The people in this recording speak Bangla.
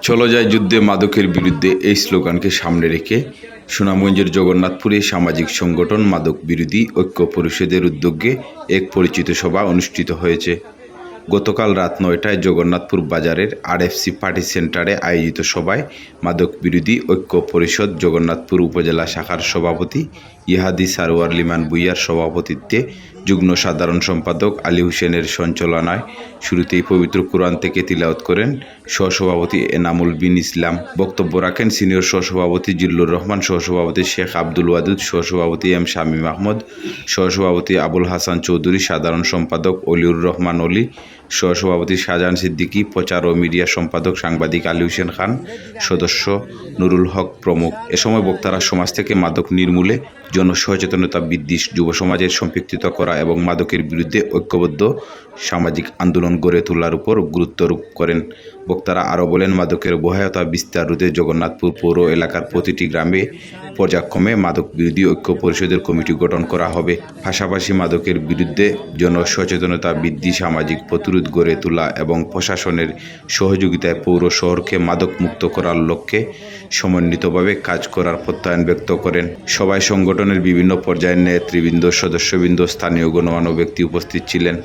চলো যায় যুদ্ধে মাদকের বিরুদ্ধে এই স্লোগানকে সামনে রেখে সুনামগঞ্জের জগন্নাথপুরে সামাজিক সংগঠন মাদক বিরোধী ঐক্য পরিষদের উদ্যোগে এক পরিচিত সভা অনুষ্ঠিত হয়েছে। গতকাল রাত 9টায় জগন্নাথপুর বাজারের আরএফসি পার্টি সেন্টারে আয়োজিত সভায় মাদক বিরোধী ঐক্য পরিষদ জগন্নাথপুর উপজেলা শাখার সভাপতি ইহাদি সারোয়ার লিমান ভূঁইয়ার সভাপতিত্বে যুগ্ম সাধারণ সম্পাদক আলী হোসেনের সঞ্চালনায় শুরুতেই পবিত্র কোরআন থেকে তিলাওয়াত করেন সহসভাপতি এনামুল বিন ইসলাম। বক্তব্য রাখেন সিনিয়র সহসভাপতি জিল্লুর রহমান, সহসভাপতি শেখ আব্দুল ওয়াদুদ, সহসভাপতি এম শামীম আহমদ, সহসভাপতি আবুল হাসান চৌধুরী, সাধারণ সম্পাদক অলিউর রহমান অলি, সহসভাপতি শাহজাহান সিদ্দিকী, প্রচার ও মিডিয়া সম্পাদক সাংবাদিক আলী হোসেন খান, সদস্য নুরুল হক প্রমুখ। এ সময় বক্তারা সমাজ থেকে মাদক নির্মূলে জনসচেতনতা বৃদ্ধি, যুব সমাজের সম্পৃক্ততা করা এবং মাদকের বিরুদ্ধে ঐক্যবদ্ধ সামাজিক আন্দোলন গড়ে তোলার উপর গুরুত্বারোপ করেন। বক্তারা আরও বলেন, মাদকের বহায়তা বিস্তার রোধে জগন্নাথপুর পৌর এলাকার প্রতিটি গ্রামে পর্যায়ক্রমে মাদক বিরোধী ঐক্য পরিষদের কমিটি গঠন করা হবে। পাশাপাশি মাদকের বিরুদ্ধে জনসচেতনতা বৃদ্ধি, সামাজিক প্রতিরোধ গড়ে তোলা এবং প্রশাসনের সহযোগিতায় পৌর শহরকে মাদক মুক্ত করার লক্ষ্যে সমন্বিতভাবে কাজ করার প্রত্যয়ন ব্যক্ত করেন। সভায় সংগঠনের বিভিন্ন পর্যায়ের নেতৃবৃন্দ, সদস্যবৃন্দ, স্থানীয় গণ্যমান্য ব্যক্তি উপস্থিত ছিলেন।